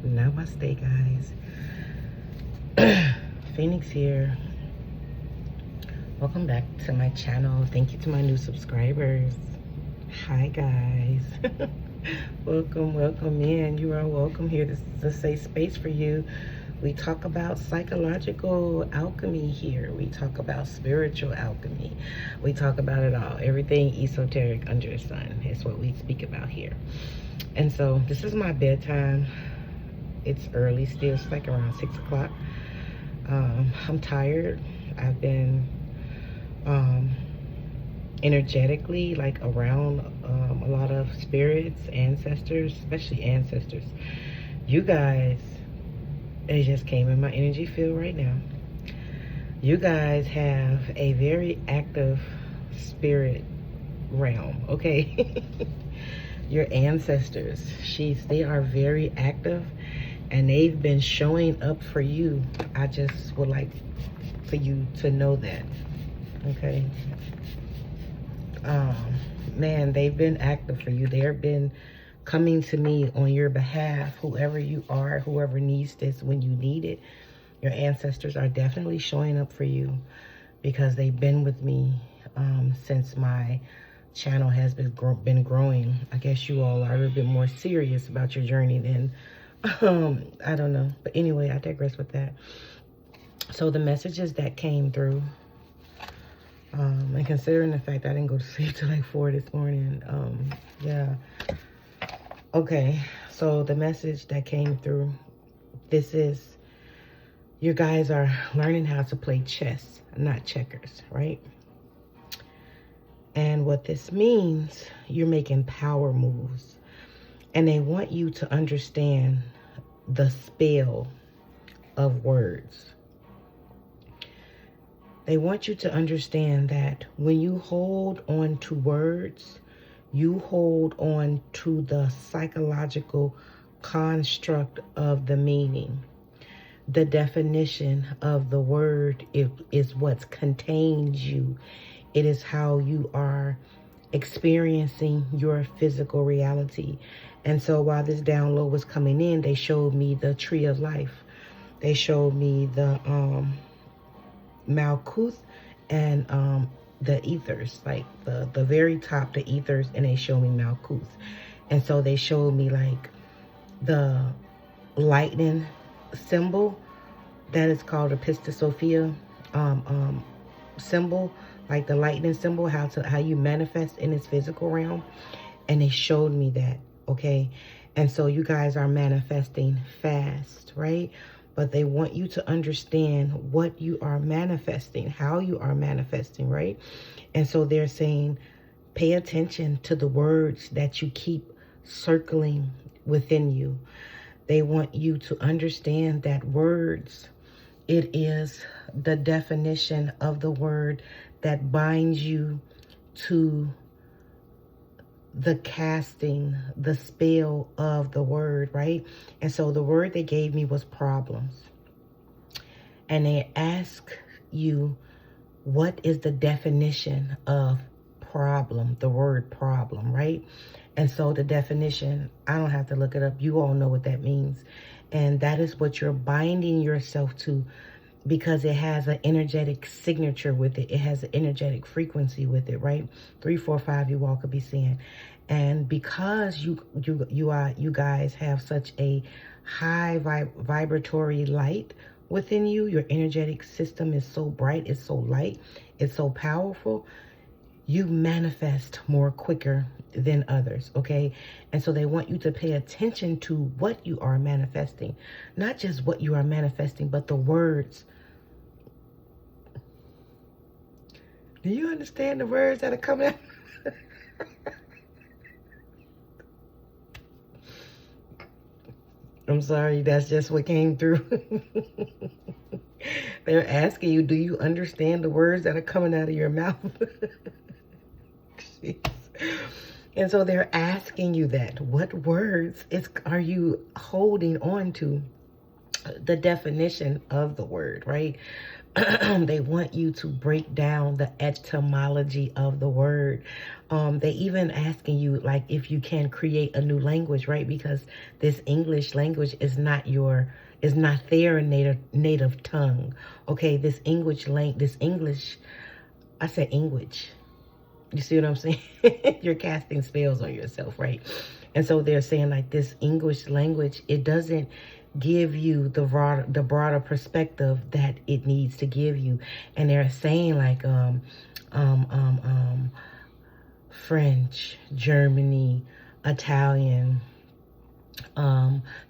Namaste, guys. Phoenix here. Welcome back to my channel. Thank you to my new subscribers. Hi, guys. welcome in. You are welcome here. This is a safe space for you. We talk about psychological alchemy here. We talk about spiritual alchemy. We talk about it all. Everything esoteric under the sun is what we speak about here. And so this is my bedtime. It's early still. It's like around 6 o'clock. I'm tired. I've been energetically like around a lot of spirits, ancestors, especially ancestors. You guys, it just came in my energy field right now. You guys have a very active spirit realm, okay? Your ancestors, they are very active, and they've been showing up for you. I just would like for you to know that, okay? Man, they've been active for you. They've been coming to me on your behalf. Whoever you are, whoever needs this when you need it, your ancestors are definitely showing up for you because they've been with me since my channel has been growing. I guess you all are a little bit more serious about your journey than I don't know, but anyway, I digress with that. So the messages that came through, and considering the fact I didn't go to sleep till like 4 this morning, yeah. Okay, so the message that came through, this is, you guys are learning how to play chess, not checkers, right? And what this means, you're making power moves. And they want you to understand the spell of words. They want you to understand that when you hold on to words, you hold on to the psychological construct of the meaning. The definition of the word is what contains you. It is how you are experiencing your physical reality. And so while this download was coming in, they showed me the tree of life. They showed me the Malkuth and the ethers, like the very top, the ethers, and they showed me Malkuth. And so they showed me like the lightning symbol that is called a Pista Sophia symbol, like the lightning symbol, how you manifest in this physical realm. And they showed me that, okay? And so you guys are manifesting fast, right? But they want you to understand what you are manifesting, how you are manifesting, right? And so they're saying, pay attention to the words that you keep circling within you. They want you to understand that words, it is the definition of the word that binds you to the casting, the spell of the word, right? And so the word they gave me was problems. And they ask you, what is the definition of problem? The word problem, right? And so the definition, I don't have to look it up. You all know what that means. And that is what you're binding yourself to, because it has an energetic signature with it. It has an energetic frequency with it, right? 3, 4, 5, you all could be seeing. And because you guys have such a high vibratory light within you, your energetic system is so bright, it's so light, it's so powerful, you manifest more quicker than others, okay? And so they want you to pay attention to what you are manifesting. Not just what you are manifesting, but the words. Do you understand the words that are coming out? I'm sorry, that's just what came through. They're asking you, do you understand the words that are coming out of your mouth? And so they're asking you that. What words are you holding on to? The definition of the word, right? They want you to break down the etymology of the word. They even asking you like if you can create a new language, right? Because this English language is not their native tongue. Okay, this English, I said English. You see what I'm saying? You're casting spells on yourself, right? And so they're saying like this English language, it doesn't give you the broader perspective that it needs to give you. And they're saying like um, um, French, Germany, Italian,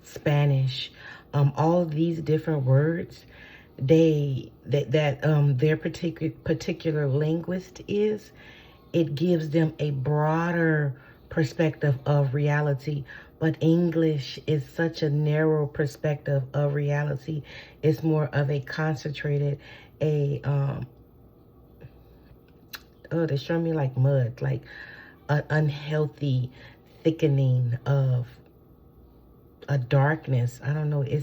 Spanish, all of these different words, their particular linguist is, it gives them a broader perspective of reality. But English is such a narrow perspective of reality. It's more of a concentrated, they're showing me like mud, like an unhealthy thickening of a darkness. I don't know. It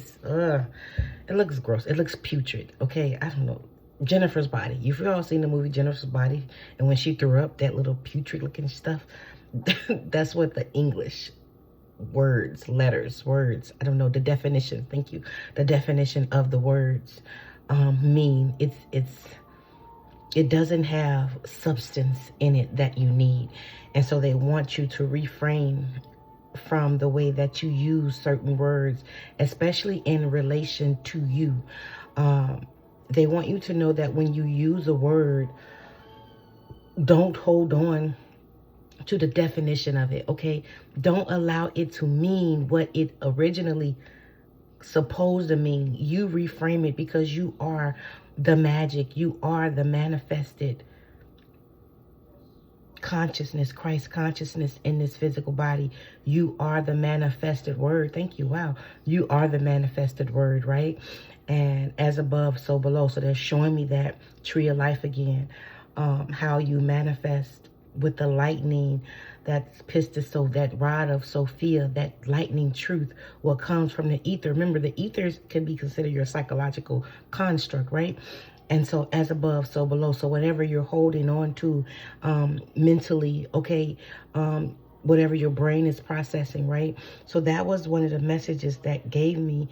looks gross. It looks putrid. Okay, I don't know. Jennifer's Body. You've all seen the movie Jennifer's Body, and when she threw up that little putrid looking stuff, that's what the English words, I don't know the definition. Thank you. The definition of the words mean. It doesn't have substance in it that you need, and so they want you to refrain from the way that you use certain words, especially in relation to you. They want you to know that when you use a word, don't hold on to the definition of it, okay? Don't allow it to mean what it originally supposed to mean. You reframe it, because you are the magic. You are the manifested consciousness, Christ consciousness in this physical body. You are the manifested word. Thank you. Wow. You are the manifested word, right? And as above, so below. So they're showing me that tree of life again, how you manifest with the lightning, that's pistis, so that rod of Sophia, that lightning truth, what comes from the ether. Remember, the ethers can be considered your psychological construct, right? And so as above, so below. So whatever you're holding on to mentally, okay, whatever your brain is processing, right? So that was one of the messages that gave me.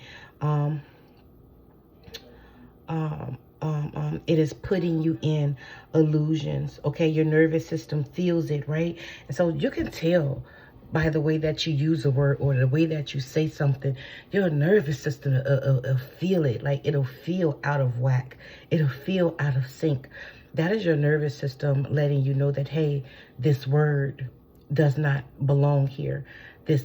It is putting you in illusions, okay? Your nervous system feels it, right? And so you can tell by the way that you use a word or the way that you say something, your nervous system will feel it. Like it'll feel out of whack. It'll feel out of sync. That is your nervous system letting you know that, hey, this word does not belong here.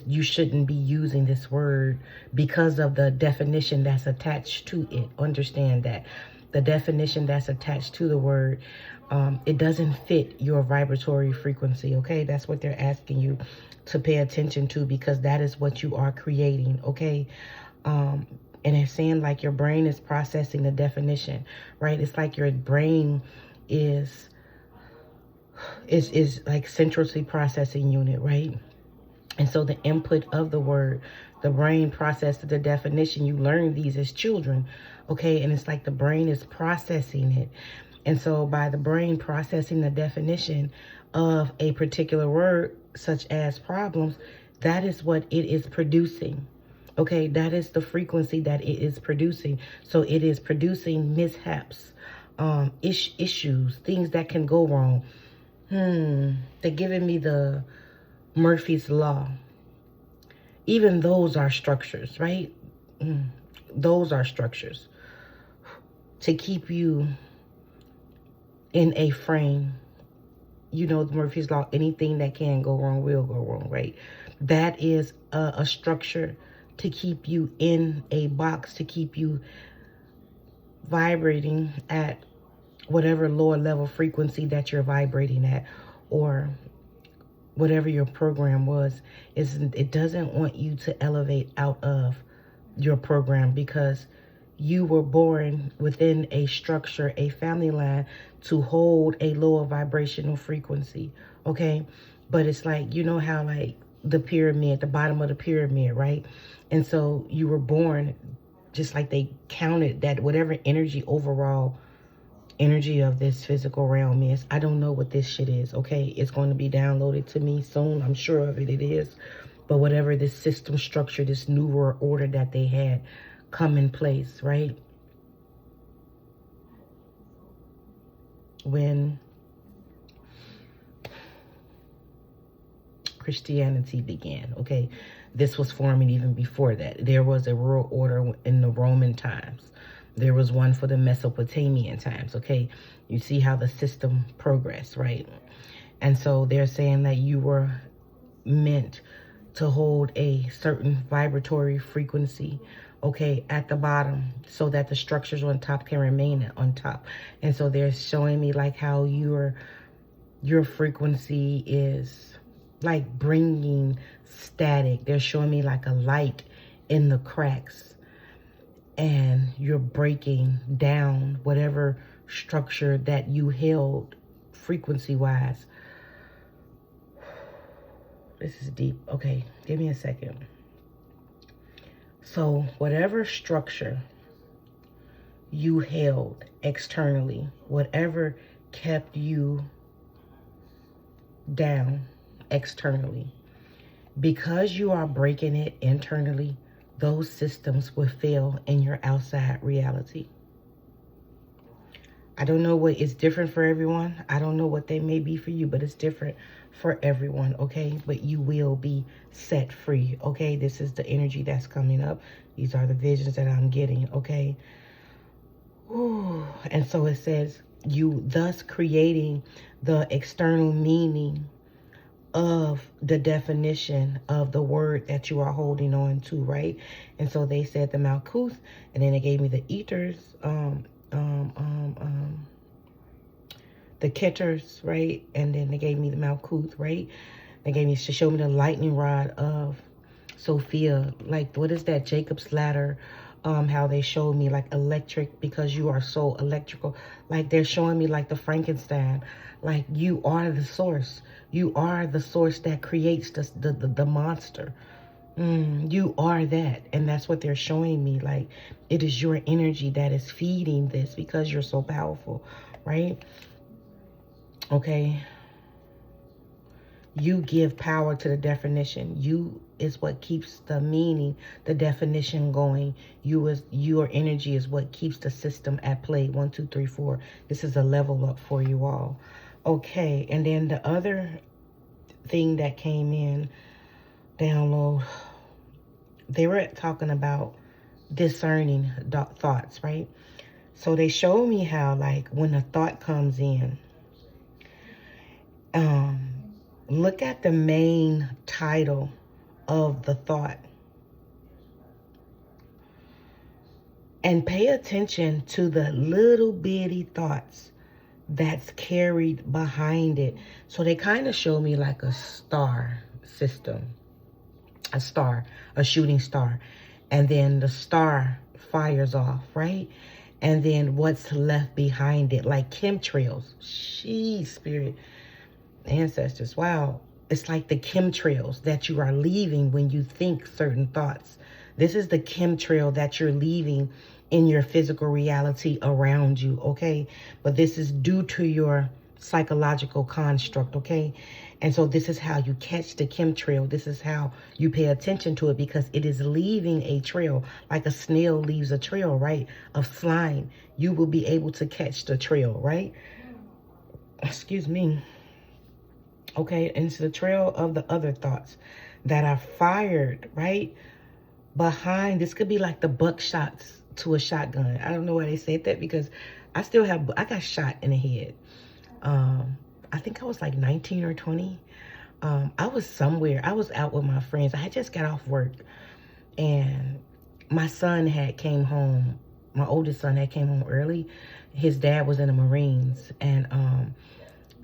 You shouldn't be using this word because of the definition that's attached to it. Understand that. The definition that's attached to the word, it doesn't fit your vibratory frequency, okay? That's what they're asking you to pay attention to, because that is what you are creating, okay? And it's saying like your brain is processing the definition, right? It's like your brain is like centrally processing unit, right? And so the input of the word, the brain processes the definition. You learn these as children, okay? And it's like the brain is processing it. And so by the brain processing the definition of a particular word, such as problems, that is what it is producing, okay? That is the frequency that it is producing. So it is producing mishaps, issues, things that can go wrong. They're giving me the Murphy's Law. Even those are structures, right? Those are structures to keep you in a frame. You know, Murphy's Law, anything that can go wrong will go wrong, right? That is a structure to keep you in a box, to keep you vibrating at whatever lower level frequency that you're vibrating at, or whatever your program was. It doesn't want you to elevate out of your program, because you were born within a structure, a family line, to hold a lower vibrational frequency, okay? But it's like, you know how like the pyramid, the bottom of the pyramid, right? And so you were born just like they counted that whatever energy overall energy of this physical realm is. I don't know what this shit is, okay? It's going to be downloaded to me soon. I'm sure of it, it is. But whatever this system structure, this new world order that they had come in place, right? When Christianity began, okay? This was forming even before that. There was a world order in the Roman times. There was one for the Mesopotamian times, okay? You see how the system progressed, right? And so they're saying that you were meant to hold a certain vibratory frequency, okay, at the bottom, so that the structures on top can remain on top. And so they're showing me like how your frequency is like bringing static. They're showing me like a light in the cracks, and you're breaking down whatever structure that you held frequency-wise. This is deep. Okay, give me a second. So whatever structure you held externally, whatever kept you down externally, because you are breaking it internally, those systems will fail in your outside reality. I don't know what is different for everyone. I don't know what they may be for you, but it's different for everyone, okay? But you will be set free, okay? This is the energy that's coming up. These are the visions that I'm getting, okay? Ooh. And so it says, you thus creating the external meaning of the definition of the word that you are holding on to, right? And so they said the Malkuth, and then they gave me the ethers, the Ketters, right? And then they gave me the Malkuth, right? They gave me to show me the lightning rod of Sophia, like what is that, Jacob's ladder? How they showed me like electric, because you are so electrical. Like they're showing me like the Frankenstein, like you are the source. You are the source that creates the monster. You are that. And that's what they're showing me. Like it is your energy that is feeding this, because you're so powerful, right? Okay. You give power to the definition. You is what keeps the meaning, the definition going. Your energy is what keeps the system at play. 1, 2, 3, 4. This is a level up for you all. Okay, and then the other thing that came in, download, they were talking about discerning thoughts, right? So they showed me how, like, when a thought comes in, look at the main title of the thought and pay attention to the little bitty thoughts that's carried behind it. So they kind of show me like a star system, a shooting star, and then the star fires off, right? And then what's left behind it, like chemtrails. Sheesh, spirit, ancestors, wow. It's like the chemtrails that you are leaving when you think certain thoughts. This is the chemtrail that you're leaving in your physical reality around you, okay? But this is due to your psychological construct, okay? And so this is how you catch the chemtrail. This is how you pay attention to it, because it is leaving a trail, like a snail leaves a trail, right, of slime. You will be able to catch the trail, right? Excuse me. Okay, and it's the trail of the other thoughts that are fired, right, behind. This could be like the buckshots to a shotgun. I don't know why they said that, because I got shot in the head. I think I was like 19 or 20. I was somewhere. I was out with my friends. I had just got off work, and my son had came home. My oldest son had came home early. His dad was in the Marines, and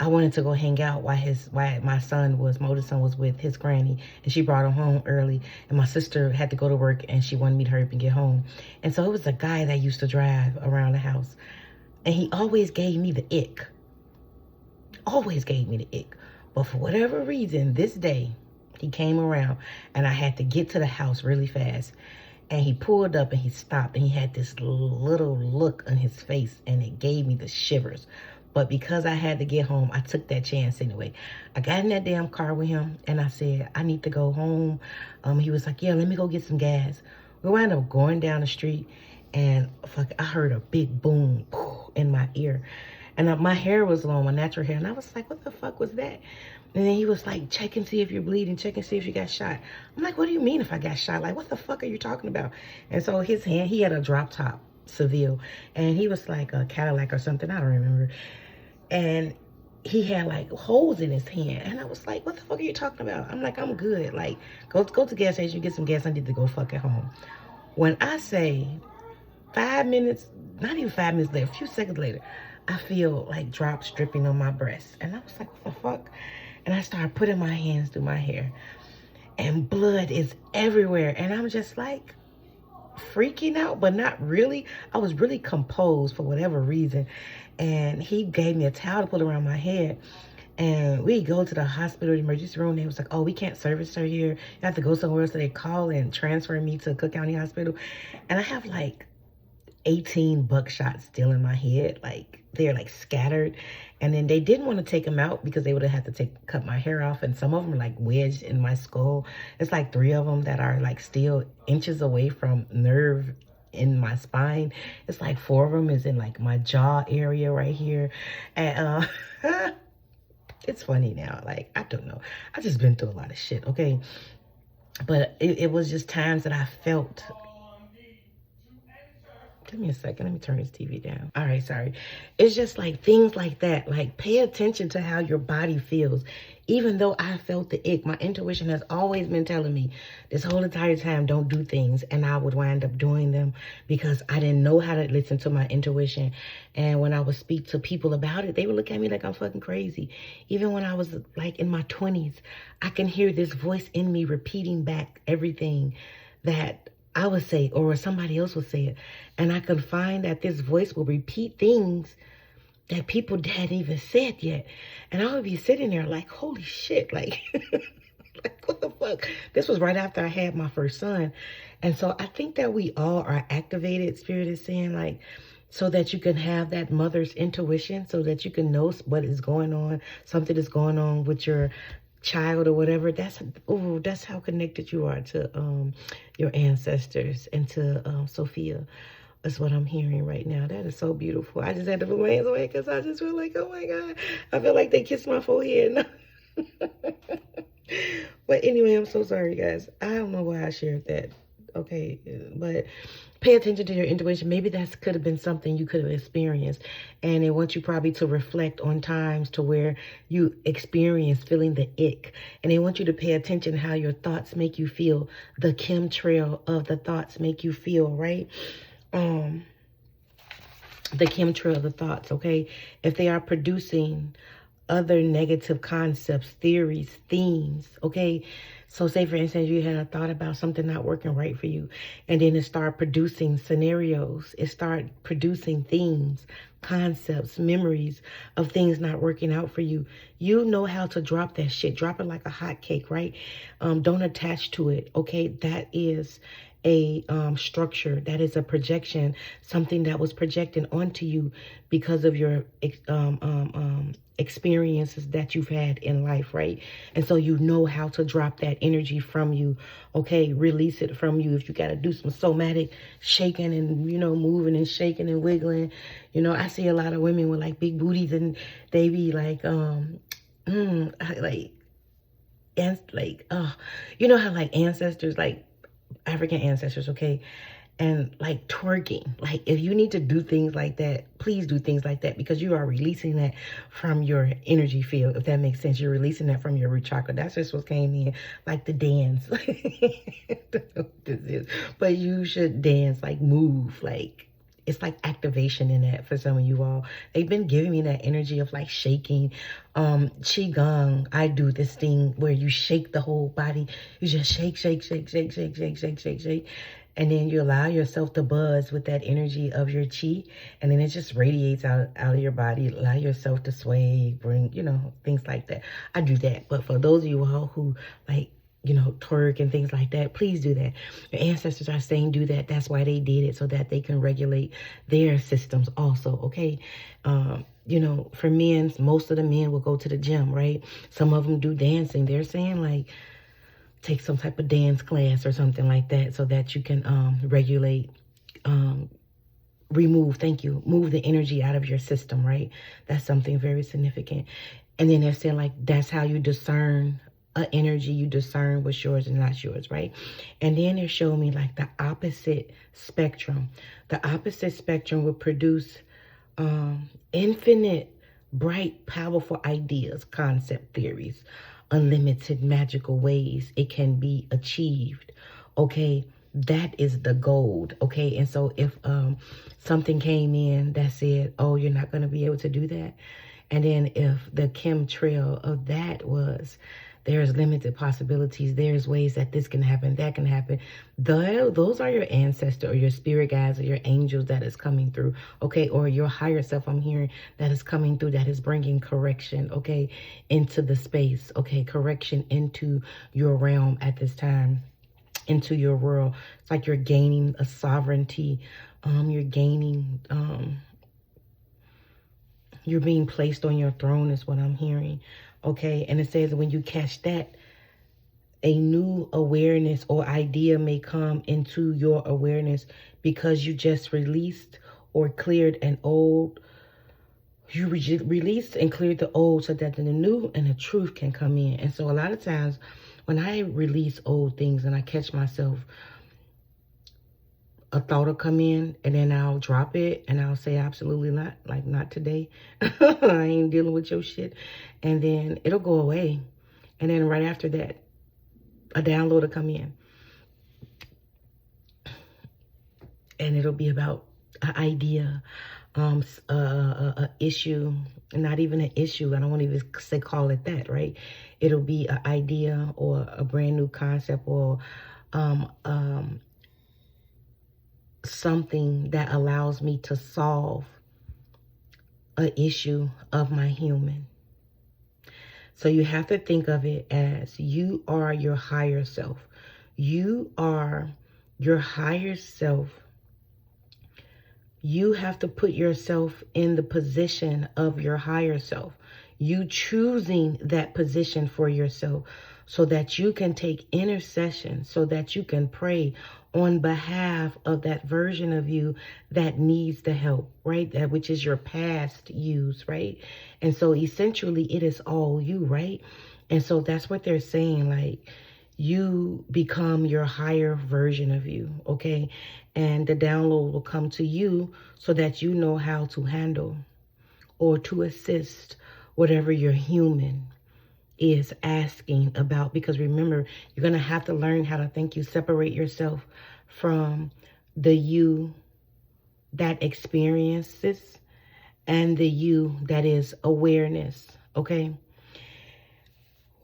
I wanted to go hang out while my oldest son was with his granny, and she brought him home early, and my sister had to go to work, and she wanted me to hurry up and get home. And so it was a guy that used to drive around the house, and he always gave me the ick. Always gave me the ick. But for whatever reason, this day, he came around, and I had to get to the house really fast. And he pulled up and he stopped and he had this little look on his face and it gave me the shivers. But because I had to get home, I took that chance anyway. I got in that damn car with him and I said, I need to go home. He was like, yeah, let me go get some gas. We wound up going down the street and I heard a big boom in my ear. And my hair was long, my natural hair. And I was like, what the fuck was that? And then he was like, check and see if you're bleeding. Check and see if you got shot. I'm like, what do you mean if I got shot? Like, what the fuck are you talking about? And so his hand, he had a drop top Seville. And he was like a Cadillac or something. I don't remember. And he had like holes in his hand. And I was like, what the fuck are you talking about? I'm like, I'm good. Like, go to the gas station, get some gas. I need to go fuck at home. When I say 5 minutes, not even 5 minutes later, a few seconds later, I feel like drops dripping on my breast. And I was like, what the fuck? And I started putting my hands through my hair. And blood is everywhere. And I'm just like freaking out, but not really. I was really composed for whatever reason. And he gave me a towel to put around my head. And we go to the hospital emergency room. They was like, oh, we can't service her here. You have to go somewhere else. So they call and transfer me to Cook County Hospital. And I have like 18 buckshots still in my head. Like they're like scattered. And then they didn't want to take them out because they would have had to cut my hair off. And some of them are like wedged in my skull. It's like 3 of them that are like still inches away from nerve in my spine. It's like 4 of them is in like my jaw area right here. And it's funny now. Like, I don't know. I just been through a lot of shit, okay? But it was just times that I felt... Give me a second. Let me turn this TV down. All right, sorry. It's just like things like that. Like, pay attention to how your body feels. Even though I felt the ick, my intuition has always been telling me this whole entire time, don't do things. And I would wind up doing them because I didn't know how to listen to my intuition. And when I would speak to people about it, they would look at me like I'm fucking crazy. Even when I was like in my 20s, I can hear this voice in me repeating back everything that I would say or somebody else would say it. And I could find that this voice will repeat things that people hadn't even said yet. And I would be sitting there like, holy shit, like, like what the fuck? This was right after I had my first son. And so I think that we all are activated, Spirit is saying, like, so that you can have that mother's intuition, so that you can know what is going on, something is going on with your child or whatever. That's how connected you are to your ancestors and to Sophia. That's what I'm hearing right now. That is so beautiful. I just had to put my hands away because I just feel like, oh my God, I feel like they kissed my forehead. But anyway, I'm so sorry, guys. I don't know why I shared that. Okay, but pay attention to your intuition. Maybe that could have been something you could have experienced. And they want you probably to reflect on times to where you experience feeling the ick. And they want you to pay attention how your thoughts make you feel. The chemtrail of the thoughts make you feel, right? The chemtrail of the thoughts, okay? If they are producing other negative concepts, theories, themes, okay? So say, for instance, you had a thought about something not working right for you, and then it started producing scenarios. It started producing themes, concepts, memories of things not working out for you. You know how to drop that shit. Drop it like a hot cake, right? Don't attach to it, okay? That is a structure, that is a projection, something that was projected onto you because of your experiences that you've had in life, right? And so you know how to drop that energy from you, okay? Release it from you. If you got to do some somatic shaking and, you know, moving and shaking and wiggling. You know, I see a lot of women with like big booties and they be like, you know how like ancestors, like African ancestors, okay, and like twerking. Like, if you need to do things like that, please do things like that, because you are releasing that from your energy field, if that makes sense. You're releasing that from your root chakra. That's just what came in, like the dance. This is, but you should dance, like move, like it's like activation in that for some of you all. They've been giving me that energy of like shaking. Qigong, I do this thing where you shake the whole body. You just shake, shake, shake, shake, shake, shake, shake, shake, shake. And then you allow yourself to buzz with that energy of your chi. And then it just radiates out of your body. Allow yourself to sway, bring, you know, things like that. I do that. But for those of you all who like you know, twerk and things like that, please do that. Your ancestors are saying do that. That's why they did it, so that they can regulate their systems also, okay? You know, for men, most of the men will go to the gym, right? Some of them do dancing. They're saying like, take some type of dance class or something like that, so that you can regulate, move the energy out of your system, right? That's something very significant. And then they're saying like, that's how you discern energy. You discern what's yours and not yours, right? And then they're showing me like the opposite spectrum. The opposite spectrum would produce infinite, bright, powerful ideas, concept theories, unlimited magical ways it can be achieved. Okay, that is the gold. Okay, and so if something came in that said, oh, you're not going to be able to do that, and then if the chemtrail of that was, there's limited possibilities, there's ways that this can happen, that can happen, those are your ancestor or your spirit guides or your angels that is coming through, okay? Or your higher self, I'm hearing, that is coming through, that is bringing correction, okay, into the space, okay? Correction into your realm at this time, into your world. It's like you're gaining a sovereignty. You're gaining... you're being placed on your throne is what I'm hearing. Okay. And it says when you catch that, a new awareness or idea may come into your awareness because you just released or cleared an old. You released and cleared the old so that the new and the truth can come in. And so a lot of times when I release old things and I catch myself, a thought will come in and then I'll drop it and I'll say absolutely not, like not today. I ain't dealing with your shit. And then it'll go away. And then right after that, a download will come in. And it'll be about an idea, a issue, not even an issue. I don't want to even say call it that, right? It'll be an idea or a brand new concept or something that allows me to solve an issue of my human. So you have to think of it as you are your higher self. You are your higher self. You have to put yourself in the position of your higher self. You choosing that position for yourself so that you can take intercession, so that you can pray on behalf of that version of you that needs the help, right? That which is your past use, right? And so essentially it is all you, right? And so that's what they're saying, like you become your higher version of you, okay? And the download will come to you so that you know how to handle or to assist whatever your human is asking about. Because remember, you're going to have to learn how to think. You separate yourself from the you that experiences and the you that is awareness, okay?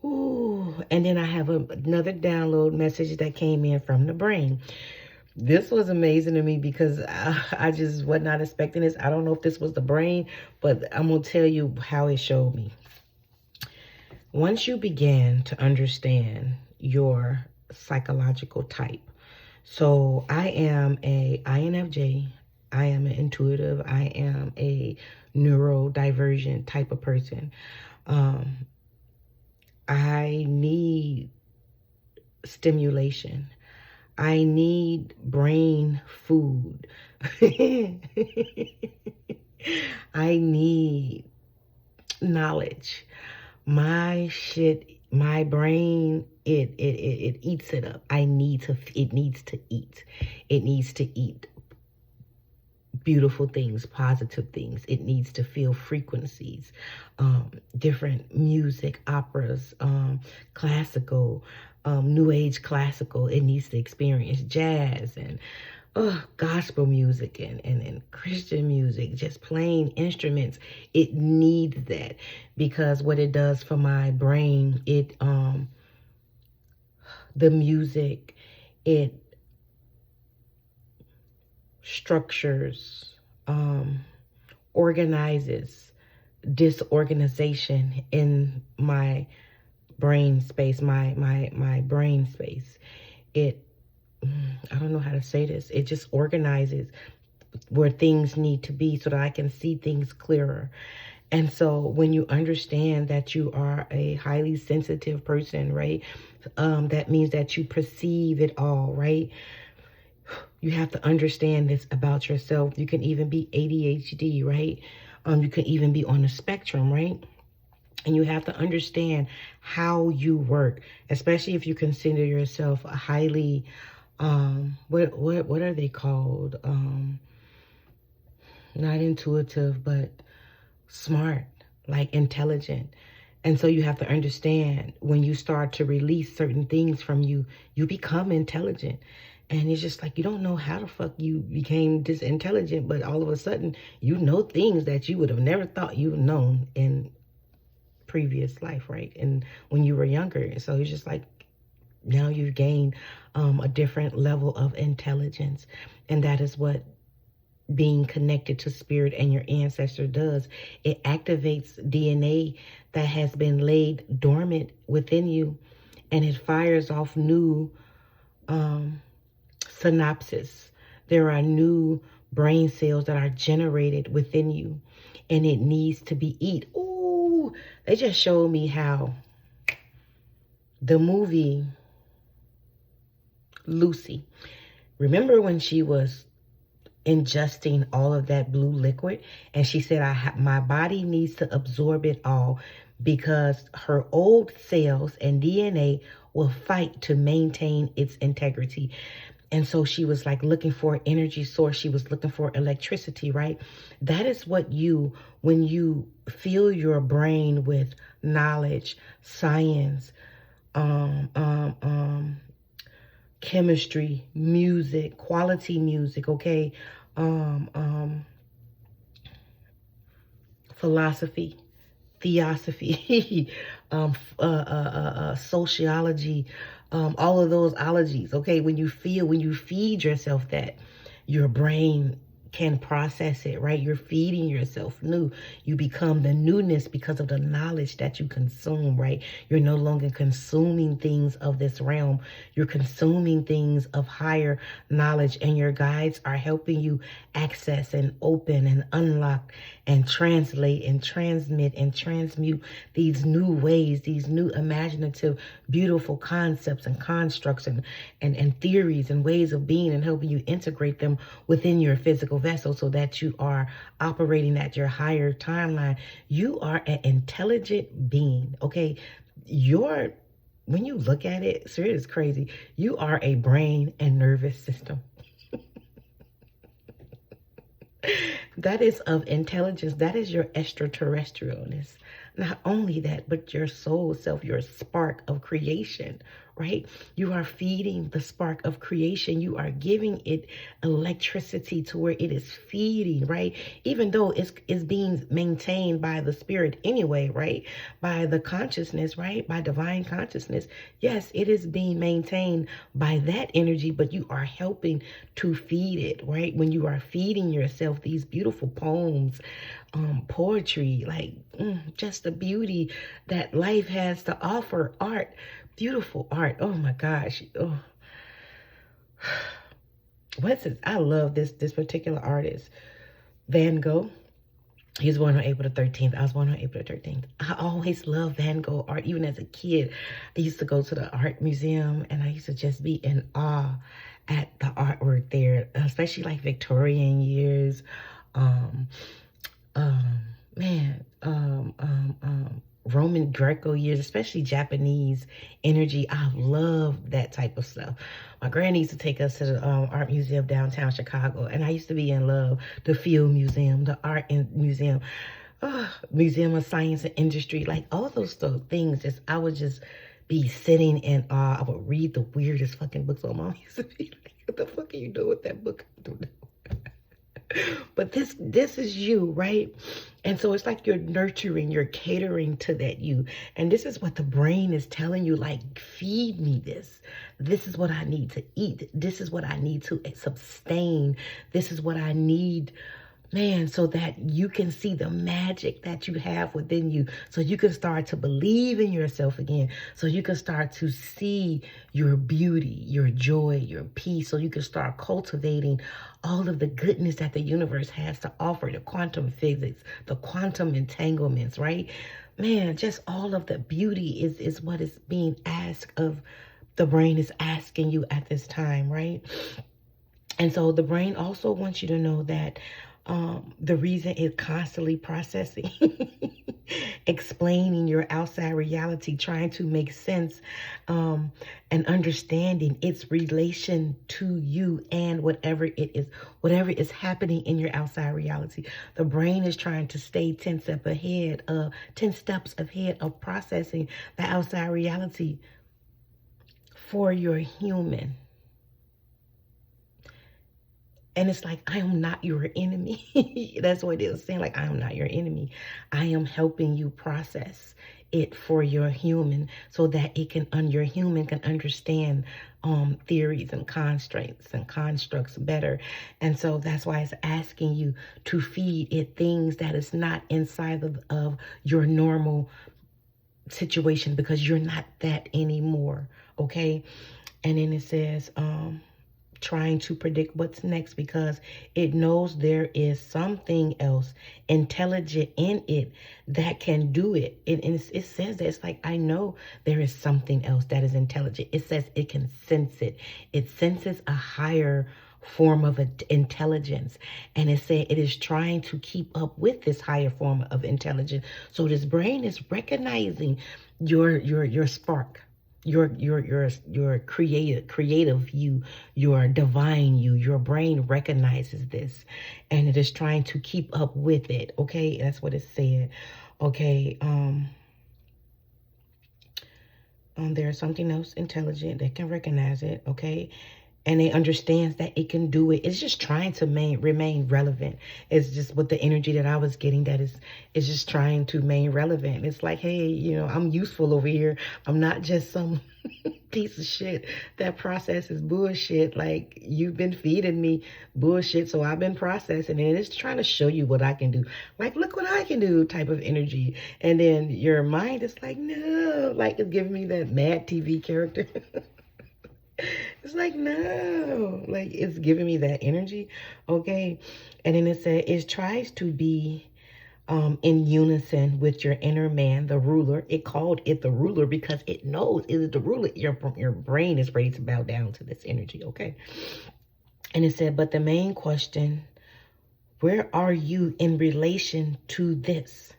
Ooh, and then I have another download message that came in from the brain. This was amazing to me because I just was not expecting this. I don't know if this was the brain, but I'm going to tell you how it showed me. Once you begin to understand your psychological type, so I am a INFJ, I am an intuitive, I am a neurodivergent type of person. I need stimulation. I need brain food. I need knowledge. My shit, my brain, it eats it up. It needs to eat. It needs to eat beautiful things, positive things. It needs to feel frequencies, different music, operas, classical, new age classical. It needs to experience jazz and gospel music and Christian music, just playing instruments. It needs that because what it does for my brain, the music, it structures, organizes disorganization in my brain space, my brain space. It, I don't know how to say this. It just organizes where things need to be so that I can see things clearer. And so when you understand that you are a highly sensitive person, right? That means that you perceive it all, right? You have to understand this about yourself. You can even be ADHD, right? You can even be on the spectrum, right? And you have to understand how you work, especially if you consider yourself a highly, what are they called? Not intuitive, but smart, like intelligent. And so you have to understand when you start to release certain things from you, you become intelligent. And it's just like, you don't know how the fuck you became this intelligent, but all of a sudden you know things that you would have never thought you've known in previous life, right? And when you were younger. So it's just like, now you've gained a different level of intelligence. And that is what being connected to spirit and your ancestor does. It activates DNA that has been laid dormant within you, and it fires off new synapses. There are new brain cells that are generated within you, and it needs to be eat. Ooh, they just showed me how the movie Lucy, remember when she was ingesting all of that blue liquid, and she said, my body needs to absorb it all because her old cells and DNA will fight to maintain its integrity. And so she was like looking for an energy source. She was looking for electricity, right? That is what when you fill your brain with knowledge, science, chemistry, music, quality music, okay? Philosophy, theosophy, sociology, all of those ologies, okay? When you feed yourself that, your brain can process it, right? You're feeding yourself new. You become the newness because of the knowledge that you consume, right? You're no longer consuming things of this realm. You're consuming things of higher knowledge, and your guides are helping you access and open and unlock and translate and transmit and transmute these new ways, these new imaginative, beautiful concepts and constructs and theories and ways of being, and helping you integrate them within your physical vessel so that you are operating at your higher timeline. You are an intelligent being, okay? When you look at it, so it is crazy. You are a brain and nervous system. That is of intelligence. That is your extraterrestrialness. Not only that, but your soul self, your spark of creation, right? You are feeding the spark of creation. You are giving it electricity to where it is feeding, right? Even though it's being maintained by the spirit anyway, right? By the consciousness, right? By divine consciousness. Yes, it is being maintained by that energy, but you are helping to feed it, right? When you are feeding yourself these beautiful poems, poetry, like just the beauty that life has to offer, art, beautiful art. Oh my gosh. Oh. What's it? I love this particular artist, Van Gogh. He was born on April the 13th. I was born on April the 13th. I always loved Van Gogh art. Even as a kid, I used to go to the art museum and I used to just be in awe at the artwork there, especially like Victorian years. Roman Greco years, especially Japanese energy. I love that type of stuff. My granny used to take us to the art museum downtown Chicago, and I used to be in love. The Field Museum, the Art Museum, Museum of Science and Industry, like all those things. I would just be sitting in awe. I would read the weirdest fucking books. My mom used to be like, "What the fuck are you doing with that book?" I don't know. But this is you, right? And so it's like you're nurturing, you're catering to that you. And this is what the brain is telling you, like, feed me this. This is what I need to eat. This is what I need to sustain. This is what I need Man, so that you can see the magic that you have within you. So you can start to believe in yourself again. So you can start to see your beauty, your joy, your peace. So you can start cultivating all of the goodness that the universe has to offer, the quantum physics, the quantum entanglements, right? Man, just all of the beauty is what is being asked of, the brain is asking you at this time, right? And so the brain also wants you to know that the reason it's constantly processing, explaining your outside reality, trying to make sense, and understanding its relation to you and whatever is happening in your outside reality. The brain is trying to stay 10 steps ahead of processing the outside reality for your human. And it's like, I am not your enemy. That's what it is saying. Like, I am not your enemy. I am helping you process it for your human, so that it can, your human can understand theories and constraints and constructs better. And so that's why it's asking you to feed it things that is not inside of your normal situation, because you're not that anymore. Okay. And then it says, trying to predict what's next, because it knows there is something else intelligent in it that can do it. It says that it's like, I know there is something else that is intelligent. It says it can sense it. It senses a higher form of intelligence, and it said it is trying to keep up with this higher form of intelligence. So this brain is recognizing your spark, your creative you, your divine you. Your brain recognizes this, and it is trying to keep up with it. Okay, that's what it said. Okay, there's something else intelligent that can recognize it. Okay, and it understands that it can do it. It's just trying to remain relevant. It's just what the energy that I was getting, that is just trying to remain relevant. It's like, hey, you know, I'm useful over here. I'm not just some piece of shit that processes bullshit. Like, you've been feeding me bullshit, so I've been processing it. And it's trying to show you what I can do. Like, look what I can do type of energy. And then your mind is like, no. Like, it's giving me that Mad TV character. It's like, no, like, it's giving me that energy. Okay. And then it said, it tries to be in unison with your inner man, the ruler. It called it the ruler because it knows it is the ruler. Your brain is ready to bow down to this energy. Okay. And it said, but the main question, where are you in relation to this?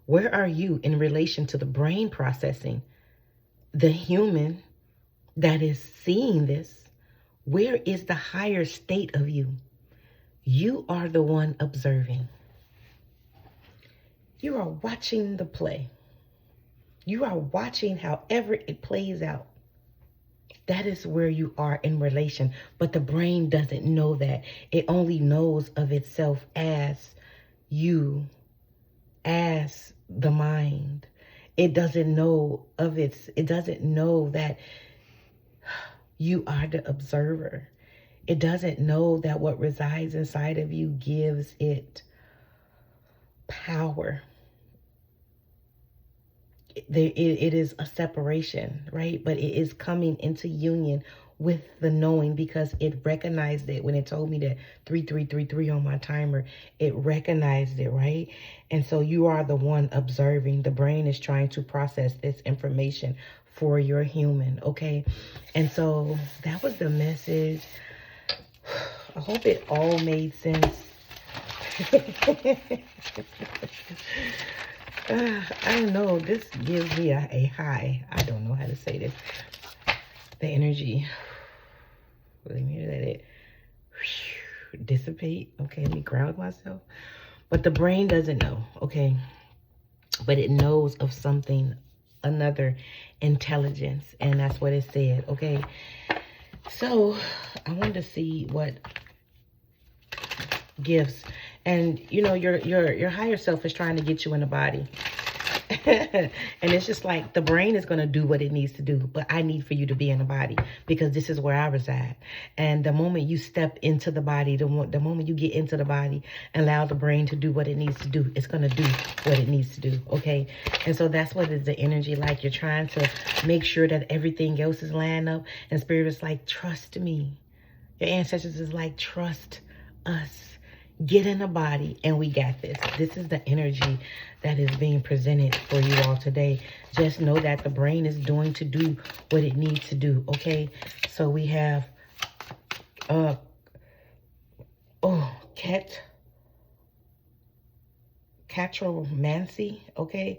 Where are you in relation to the brain processing? The human that is seeing this, where is the higher state of you? You are the one observing. You are watching the play. You are watching however it plays out. That is where you are in relation. But the brain doesn't know that. It only knows of itself as you, as the mind. It doesn't know it doesn't know that you are the observer. It doesn't know that what resides inside of you gives it power. It is a separation, right? But it is coming into union with the knowing, because it recognized it when it told me that 3333 on my timer. It recognized it, right? And so you are the one observing. The brain is trying to process this information for your human, okay? And so that was the message. I hope it all made sense. I don't know. This gives me a high. I don't know how to say this. The energy. Let me let it dissipate. Okay, let me ground myself. But the brain doesn't know, okay? But it knows of something, another intelligence. And that's what it said, okay? So I wanted to see what gifts. And you know, your higher self is trying to get you in a body. And it's just like the brain is going to do what it needs to do, but I need for you to be in the body because this is where I reside. And the moment you step into the body, the moment you get into the body, allow the brain to do what it needs to do, it's going to do what it needs to do. Okay. And so that's what is the energy like. You're trying to make sure that everything else is lining up, and spirit is like, trust me. Your ancestors is like, trust us. Get in the body and we got this. This is the energy that is being presented for you all today. Just know that the brain is doing to do what it needs to do. Okay. So we have catromancy. Okay.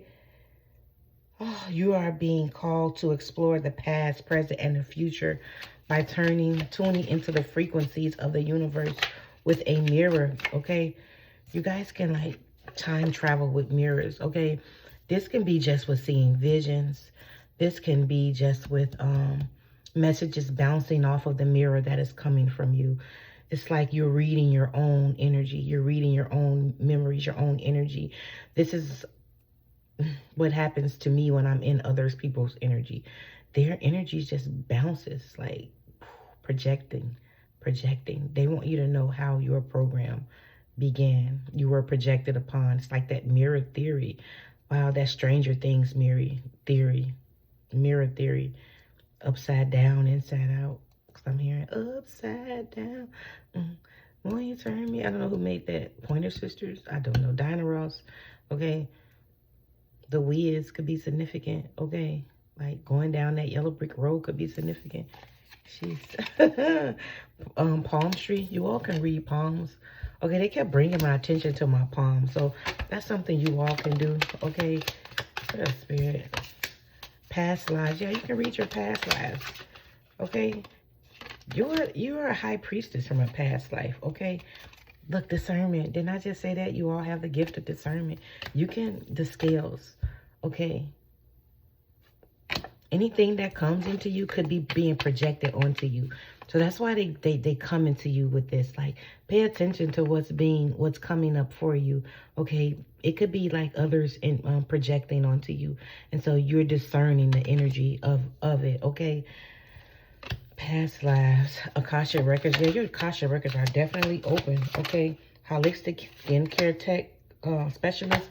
Oh, you are being called to explore the past, present, and the future by tuning into the frequencies of the universe with a mirror. Okay. You guys can like time travel with mirrors. Okay. This can be just with seeing visions. This can be just with messages bouncing off of the mirror that is coming from you. It's like you're reading your own energy. You're reading your own memories, your own energy. This is what happens to me when I'm in other people's energy. Their energy just bounces, like projecting. They want you to know how your program began. You were projected upon. It's like that mirror theory. Wow, that Stranger Things mirror theory. Upside down, inside out. Because I'm hearing upside down. Will you turn me? I don't know who made that. Pointer Sisters? I don't know. Diana Ross. Okay. The Wiz could be significant. Okay. Like going down that yellow brick road could be significant. Jeez. Palm tree. You all can read palms. Okay, they kept bringing my attention to my palm. So that's something you all can do. Okay. Spirit. Past lives. Yeah, you can read your past lives. Okay. You're a high priestess from a past life. Okay. Look, discernment. Didn't I just say that? You all have the gift of discernment. You can, the scales. Okay. Anything that comes into you could be being projected onto you. So that's why they come into you with this. Like, pay attention to what's coming up for you. Okay. It could be like others in projecting onto you. And so you're discerning the energy of it. Okay. Past lives, Akasha records. Yeah, your Akasha records are definitely open. Okay. Holistic skincare tech specialist.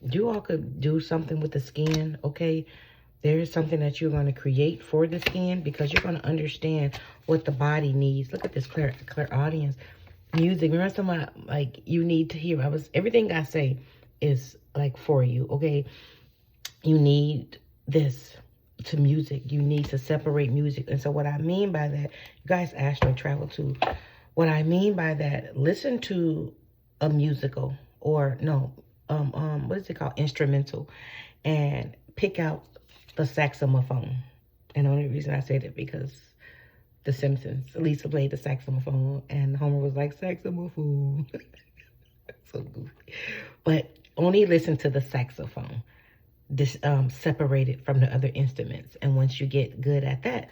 You all could do something with the skin. Okay. There is something that you're going to create for the skin because you're going to understand what the body needs. Look at this clear audience. Music. Remember something like you need to hear. Everything I say is like for you. Okay. You need this to music. You need to separate music. And so what I mean by that, you guys astral travel too. What I mean by that, listen to a musical or no, what is it called? Instrumental, and pick out the saxophone. And the only reason I say that because The Simpsons, Lisa played the saxophone and Homer was like, saxophone. So goofy. But only listen to the saxophone. Separate it from the other instruments. And once you get good at that,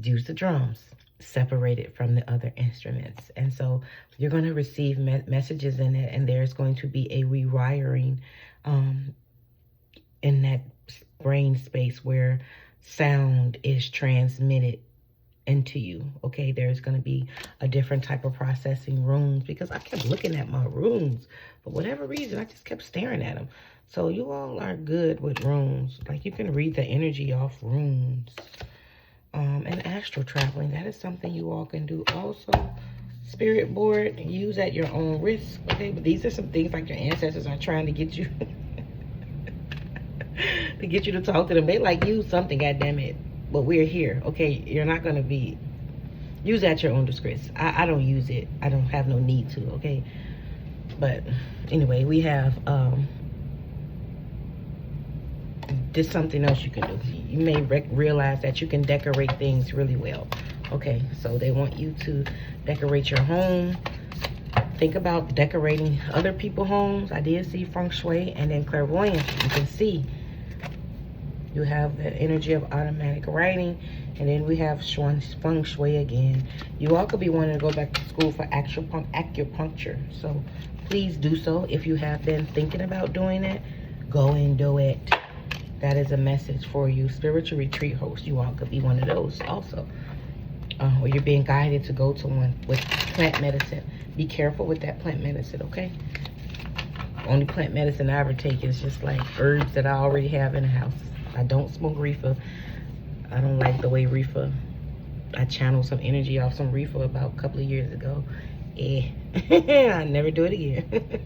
use the drums. Separate it from the other instruments. And so you're going to receive messages in it, and there's going to be a rewiring in that brain space where sound is transmitted into you. Okay, there's going to be a different type of processing rooms, because I kept looking at my rooms for whatever reason. I just kept staring at them. So you all are good with rooms. Like, you can read the energy off rooms. And astral traveling, that is something you all can do also. Spirit board, use at your own risk. Okay, but these are some things like your ancestors are trying to get you to get you to talk to them. They like, use something, goddammit. But we're here. Okay, you're not going to be, use at your own discretion. I don't use it. I don't have no need to. Okay, but anyway, we have there's something else you can do. You may realize that you can decorate things really well. Okay, so they want you to decorate your home. Think about decorating other people's homes. I did see feng shui, and then clairvoyance. You can see you have the energy of automatic writing, and then we have feng shui again. You all could be wanting to go back to school for acupuncture. So please do so if you have been thinking about doing it. Go and do it. That is a message for you. Spiritual retreat host. You all could be one of those also. Or you're being guided to go to one with plant medicine. Be careful with that plant medicine, okay? Only plant medicine I ever take is just like herbs that I already have in the house. I don't smoke reefer. I don't like the way reefer. I channeled some energy off some reefer about a couple of years ago. I never do it again.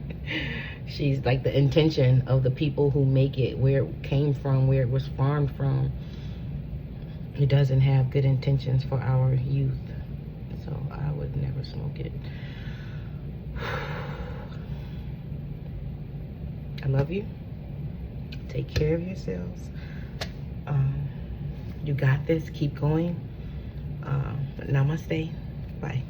She's like the intention of the people who make it, where it came from, where it was farmed from. It doesn't have good intentions for our youth. So I would never smoke it. I love you. Take care of yourselves. You got this. Keep going. Namaste. Bye.